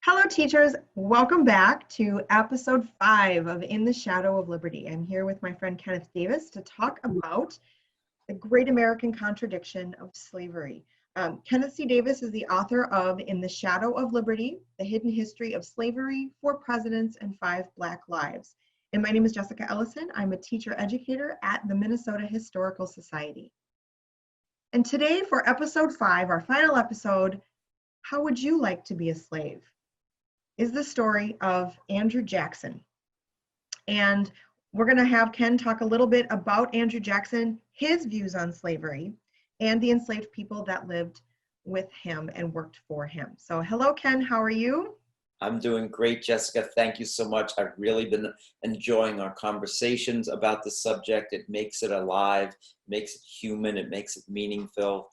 Hello, teachers. Welcome back to episode 5 of In the Shadow of Liberty. I'm here with my friend Kenneth Davis to talk about the great American contradiction of slavery. Kenneth C. Davis is the author of In the Shadow of Liberty, The Hidden History of Slavery, 4 Presidents, and 5 Black Lives. And my name is Jessica Ellison. I'm a teacher educator at the Minnesota Historical Society. And today for episode 5, our final episode, How Would You Like to Be a Slave? Is the story of Andrew Jackson. And we're going to have Ken talk a little bit about Andrew Jackson, his views on slavery, and the enslaved people that lived with him and worked for him. So hello, Ken, how are you? I'm doing great, Jessica. Thank you so much. I've really been enjoying our conversations about the subject. It makes it alive, makes it human, it makes it meaningful.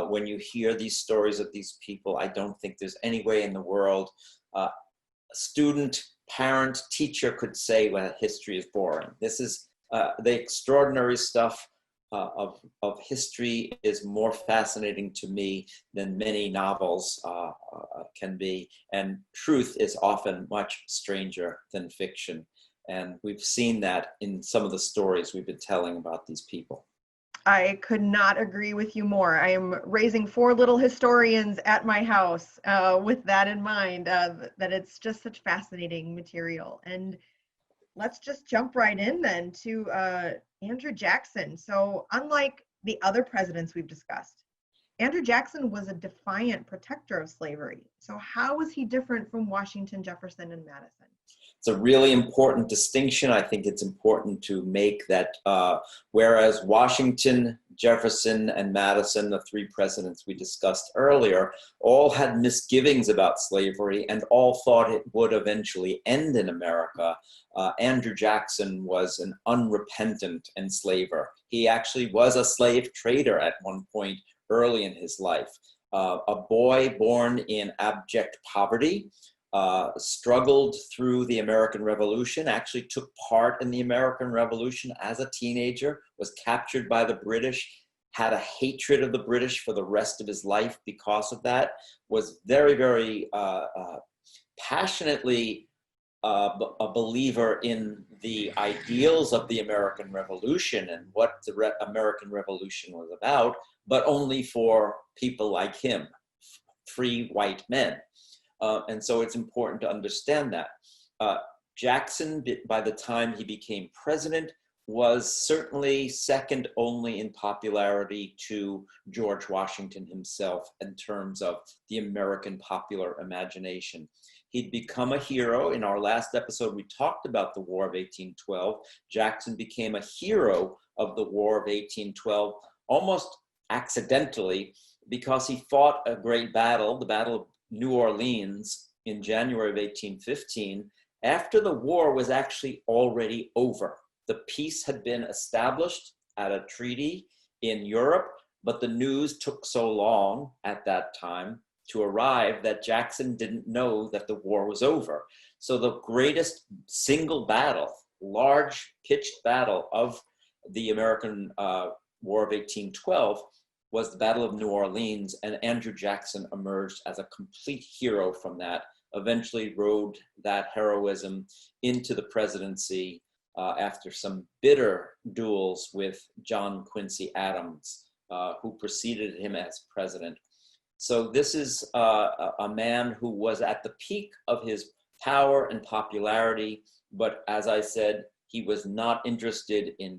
When you hear these stories of these people, I don't think there's any way in the world a student, parent, teacher could say, well, history is boring. This is the extraordinary stuff of history is more fascinating to me than many novels can be. And truth is often much stranger than fiction. And we've seen that in some of the stories we've been telling about these people. I could not agree with you more. I am raising 4 little historians at my house with that in mind, that it's just such fascinating material. And let's just jump right in then to Andrew Jackson. So unlike the other presidents we've discussed, Andrew Jackson was a defiant protector of slavery. So how was he different from Washington, Jefferson, and Madison? It's a really important distinction. I think it's important to make that whereas Washington, Jefferson, and Madison, the 3 presidents we discussed earlier, all had misgivings about slavery and all thought it would eventually end in America, Andrew Jackson was an unrepentant enslaver. He actually was a slave trader at one point early in his life. A boy born in abject poverty, struggled through the American Revolution, actually took part in the American Revolution as a teenager, was captured by the British, had a hatred of the British for the rest of his life because of that, was very, very passionately a believer in the ideals of the American Revolution and what the American Revolution was about, but only for people like him, free white men. And so it's important to understand that. Jackson, by the time he became president, was certainly second only in popularity to George Washington himself in terms of the American popular imagination. He'd become a hero. In our last episode, we talked about the War of 1812. Jackson became a hero of the War of 1812 almost accidentally because he fought a great battle, the Battle of New Orleans in January of 1815, after the war was actually already over. The peace had been established at a treaty in Europe, but the news took so long at that time to arrive that Jackson didn't know that the war was over. So the greatest single battle, large pitched battle of the American War of 1812 was the Battle of New Orleans, and Andrew Jackson emerged as a complete hero from that, eventually rode that heroism into the presidency after some bitter duels with John Quincy Adams, who preceded him as president. So this is a man who was at the peak of his power and popularity, but as I said, he was not interested in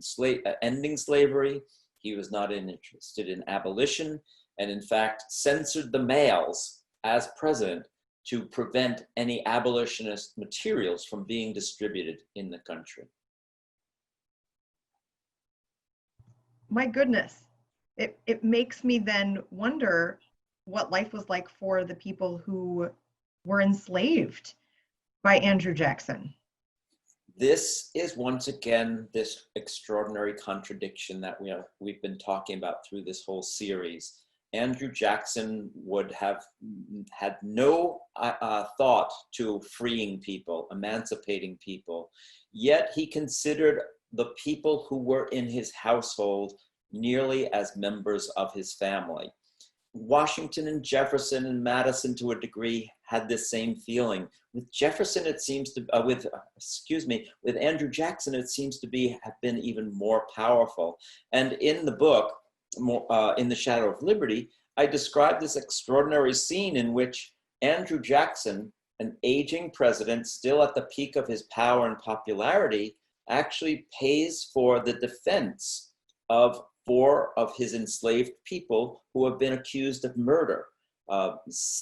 ending slavery. He was not interested in abolition, and in fact censored the mails as president to prevent any abolitionist materials from being distributed in the country. My goodness, it makes me then wonder what life was like for the people who were enslaved by Andrew Jackson. This is once again this extraordinary contradiction that we've been talking about through this whole series. Andrew Jackson would have had no thought to freeing people, emancipating people, yet he considered the people who were in his household nearly as members of his family. Washington and Jefferson and Madison, to a degree, had this same feeling. With Jefferson, it seems to, with Andrew Jackson, it seems to have been even more powerful. And in the book, In the Shadow of Liberty, I described this extraordinary scene in which Andrew Jackson, an aging president, still at the peak of his power and popularity, actually pays for the defense of 4 of his enslaved people who have been accused of murder.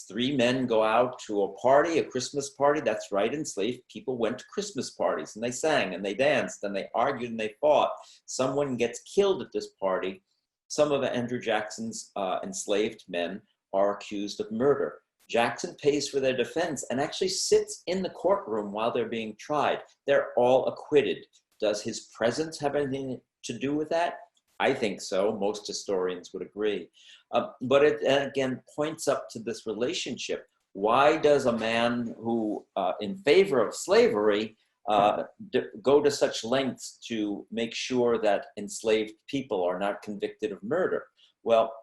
3 men go out to a party, a Christmas party. That's right, enslaved people went to Christmas parties, and they sang and they danced and they argued and they fought. Someone gets killed at this party. Some of Andrew Jackson's enslaved men are accused of murder. Jackson pays for their defense and actually sits in the courtroom while they're being tried. They're all acquitted. Does his presence have anything to do with that? I think so. Most historians would agree. But it again points up to this relationship. Why does a man who, in favor of slavery, go to such lengths to make sure that enslaved people are not convicted of murder? Well,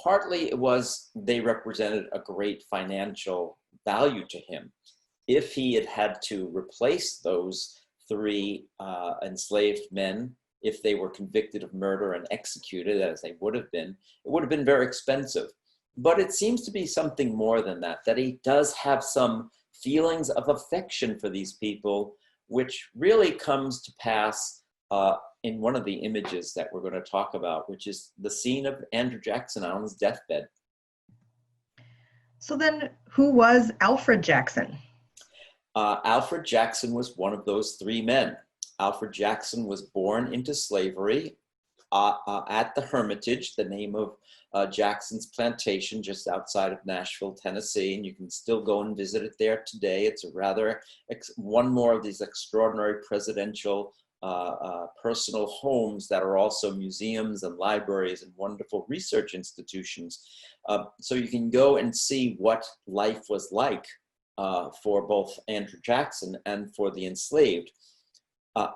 partly it was they represented a great financial value to him. If he had had to replace those 3 enslaved men, if they were convicted of murder and executed, as they would have been, it would have been very expensive. But it seems to be something more than that, that he does have some feelings of affection for these people, which really comes to pass in one of the images that we're going to talk about, which is the scene of Andrew Jackson on his deathbed. So then, who was Alfred Jackson? Alfred Jackson was one of those 3 men. Alfred Jackson was born into slavery at the Hermitage, the name of Jackson's plantation just outside of Nashville, Tennessee, and you can still go and visit it there today. It's a rather one more of these extraordinary presidential personal homes that are also museums and libraries and wonderful research institutions. So you can go and see what life was like for both Andrew Jackson and for the enslaved.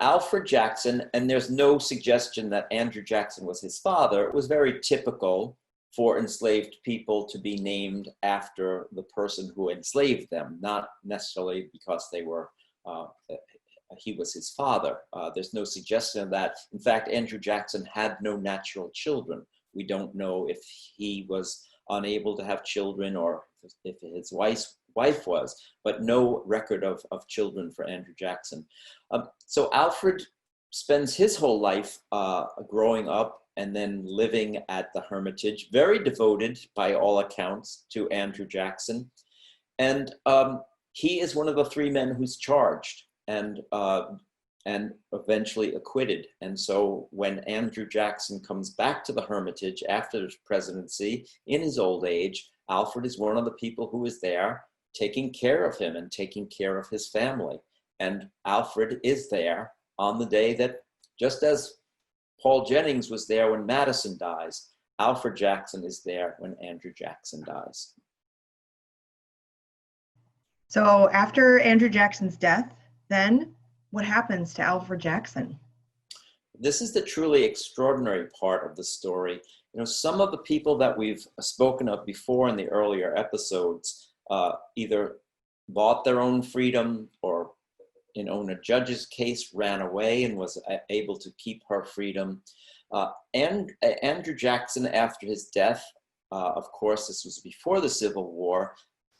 Alfred Jackson, and there's no suggestion that Andrew Jackson was his father. It was very typical for enslaved people to be named after the person who enslaved them, not necessarily because they were he was his father. There's no suggestion of that. In fact, Andrew Jackson had no natural children. We don't know if he was unable to have children or if his wife was, but no record of children for Andrew Jackson. So Alfred spends his whole life growing up and then living at the Hermitage, very devoted by all accounts to Andrew Jackson. And he is one of the 3 men who's charged and eventually acquitted. And so when Andrew Jackson comes back to the Hermitage after his presidency in his old age, Alfred is one of the people who is there taking care of him and taking care of his family. And Alfred is there on the day that, just as Paul Jennings was there when Madison dies, Alfred Jackson is there when Andrew Jackson dies. So after Andrew Jackson's death, then what happens to Alfred Jackson? This is the truly extraordinary part of the story. You know, some of the people that we've spoken of before in the earlier episodes either bought their own freedom or, in a judge's case, ran away and was able to keep her freedom. And Andrew Jackson, after his death, of course, this was before the Civil War,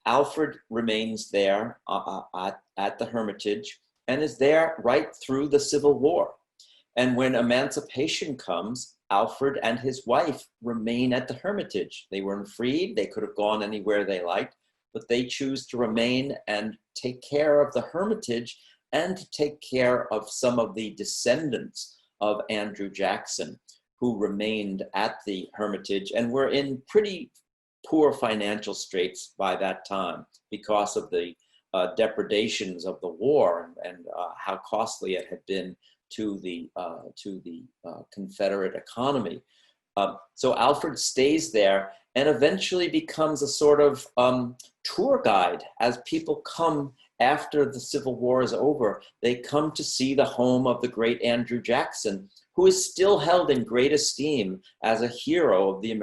Alfred remains there at the Hermitage and is there right through the Civil War. And when emancipation comes, Alfred and his wife remain at the Hermitage. They weren't freed. They could have gone anywhere they liked, but they choose to remain and take care of the Hermitage and to take care of some of the descendants of Andrew Jackson who remained at the Hermitage and were in pretty poor financial straits by that time because of the depredations of the war and how costly it had been to the Confederate economy. So Alfred stays there and eventually becomes a sort of tour guide as people come after the Civil War is over, they come to see the home of the great Andrew Jackson, who is still held in great esteem as a hero of the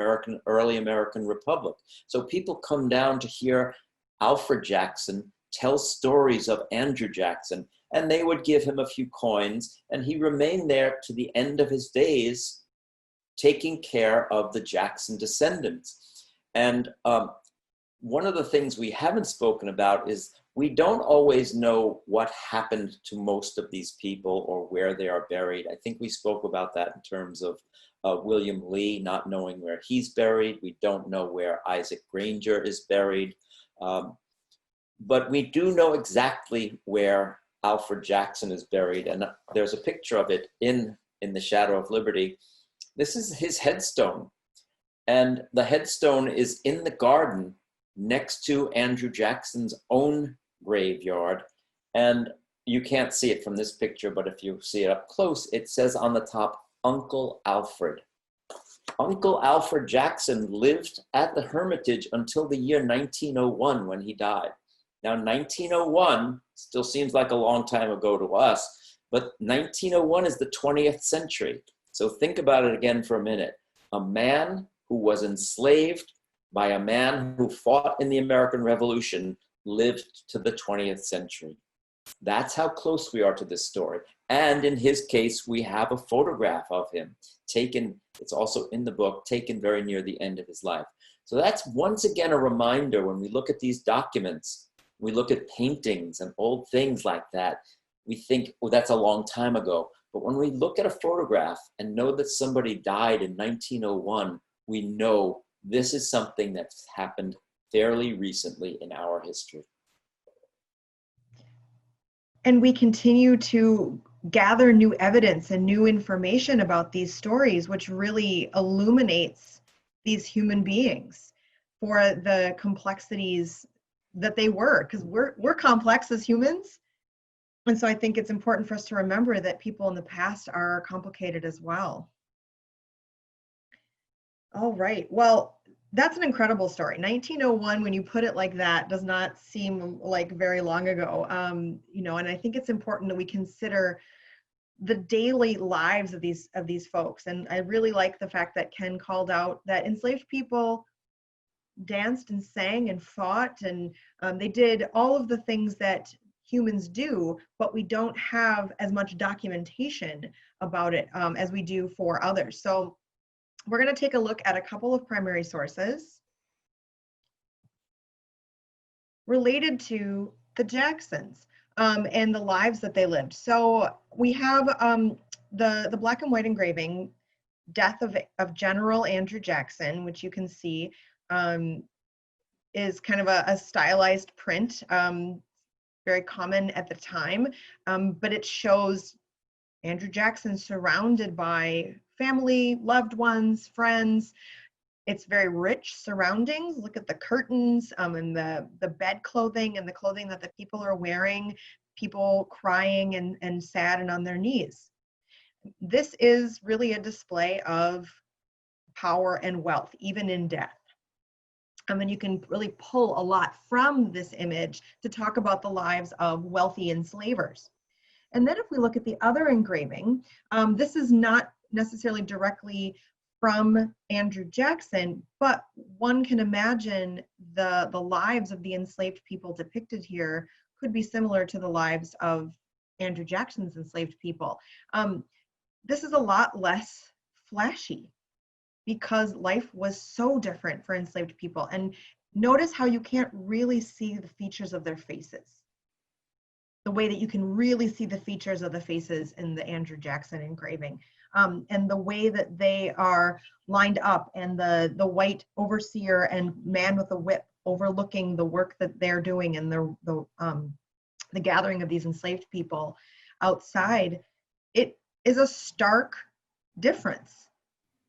early American Republic. So people come down to hear Alfred Jackson tell stories of Andrew Jackson, and they would give him a few coins, and he remained there to the end of his days, taking care of the Jackson descendants. And one of the things we haven't spoken about is we don't always know what happened to most of these people or where they are buried. I think we spoke about that in terms of William Lee, not knowing where he's buried. We don't know where Isaac Granger is buried. But we do know exactly where Alfred Jackson is buried, and there's a picture of it in the Shadow of Liberty. This is his headstone, and the headstone is in the garden next to Andrew Jackson's own graveyard. And you can't see it from this picture, but if you see it up close, it says on the top, Uncle Alfred. Uncle Alfred Jackson lived at the Hermitage until the year 1901 when he died. Now, 1901 still seems like a long time ago to us, but 1901 is the 20th century. So think about it again for a minute. A man who was enslaved by a man who fought in the American Revolution lived to the 20th century. That's how close we are to this story. And in his case, we have a photograph of him taken, it's also in the book, taken very near the end of his life. So that's once again a reminder when we look at these documents, we look at paintings and old things like that, we think, oh, that's a long time ago. But when we look at a photograph and know that somebody died in 1901, we know this is something that's happened fairly recently in our history. And we continue to gather new evidence and new information about these stories, which really illuminates these human beings for the complexities that they were, because we're complex as humans. And so I think it's important for us to remember that people in the past are complicated as well. All right, well, that's an incredible story. 1901, when you put it like that, does not seem like very long ago. You know, and I think it's important that we consider the daily lives of these folks. And I really like the fact that Ken called out that enslaved people danced and sang and fought, and they did all of the things that humans do, but we don't have as much documentation about it as we do for others. So we're going to take a look at a couple of primary sources related to the Jacksons and the lives that they lived. So we have the black and white engraving, Death of General Andrew Jackson, which you can see is kind of a stylized print, very common at the time, but it shows Andrew Jackson surrounded by family, loved ones, friends. It's very rich surroundings. Look at the curtains and the bed clothing and the clothing that the people are wearing, people crying and sad and on their knees. This is really a display of power and wealth, even in death. And you can really pull a lot from this image to talk about the lives of wealthy enslavers. And then if we look at the other engraving, this is not necessarily directly from Andrew Jackson, but one can imagine the lives of the enslaved people depicted here could be similar to the lives of Andrew Jackson's enslaved people. This is a lot less flashy because life was so different for enslaved people. And notice how you can't really see the features of their faces, the way that you can really see the features of the faces in the Andrew Jackson engraving. And the way that they are lined up, and the white overseer and man with a whip overlooking the work that they're doing, and the gathering of these enslaved people outside, it is a stark difference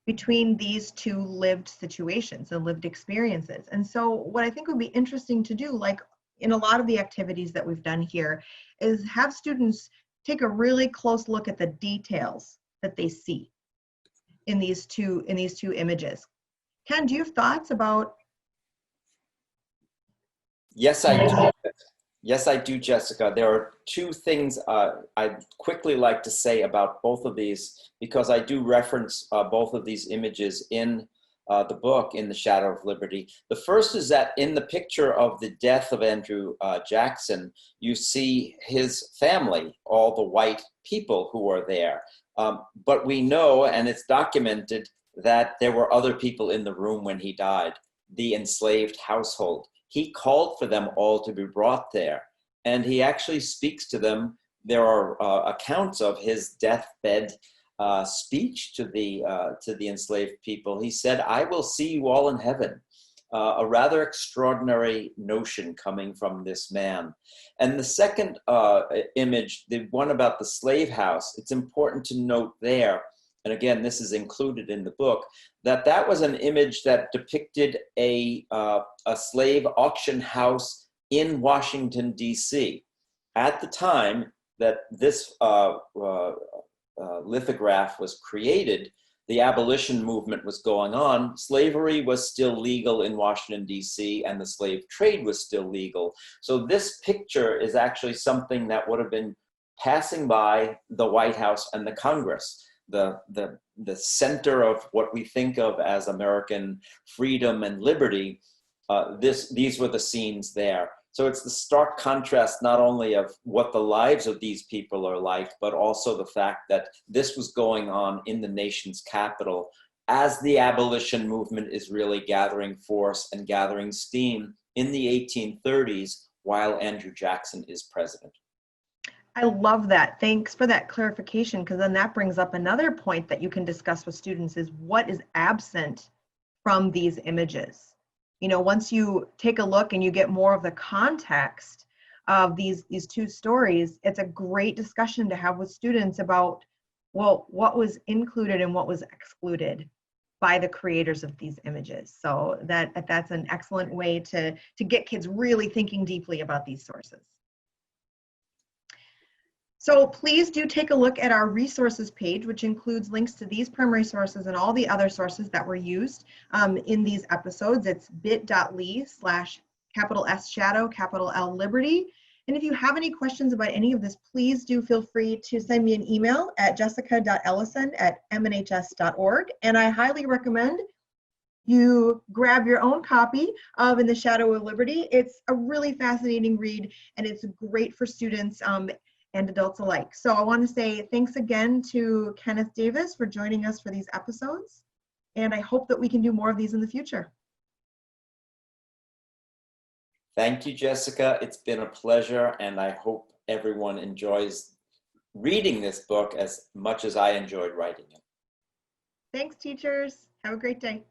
between these two lived situations and lived experiences. And so what I think would be interesting to do, like in a lot of the activities that we've done here, is have students take a really close look at the details that they see in these two images. Ken, do you have thoughts about? Yes, I do. Yes, I do, Jessica. There are two things I'd quickly like to say about both of these, because I do reference both of these images in the book, In the Shadow of Liberty. The first is that in the picture of the death of Andrew Jackson, you see his family, all the white people who are there. But we know, and it's documented, that there were other people in the room when he died, the enslaved household. He called for them all to be brought there, and he actually speaks to them. There are accounts of his deathbed speech to the enslaved people. He said, "I will see you all in heaven." A rather extraordinary notion coming from this man. And the second image, the one about the slave house, it's important to note there, and again, this is included in the book, that that was an image that depicted a slave auction house in Washington, D.C. At the time that this lithograph was created, the abolition movement was going on. Slavery was still legal in Washington, D.C., and the slave trade was still legal. So this picture is actually something that would have been passing by the White House and the Congress, the center of what we think of as American freedom and liberty. These were the scenes there. So it's the stark contrast not only of what the lives of these people are like, but also the fact that this was going on in the nation's capital as the abolition movement is really gathering force and gathering steam in the 1830s while Andrew Jackson is president. I love that. Thanks for that clarification, because then that brings up another point that you can discuss with students is what is absent from these images. You know, once you take a look and you get more of the context of these two stories, it's a great discussion to have with students about, well, what was included and what was excluded by the creators of these images. So that's an excellent way to get kids really thinking deeply about these sources. So please do take a look at our resources page, which includes links to these primary sources and all the other sources that were used in these episodes. It's bit.ly/S shadow, L liberty. And if you have any questions about any of this, please do feel free to send me an email at jessica.ellison@mnhs.org. And I highly recommend you grab your own copy of In the Shadow of Liberty. It's a really fascinating read, and it's great for students and adults alike. So I want to say thanks again to Kenneth Davis for joining us for these episodes, and I hope that we can do more of these in the future. Thank you, Jessica. It's been a pleasure, and I hope everyone enjoys reading this book as much as I enjoyed writing it. Thanks, teachers. Have a great day.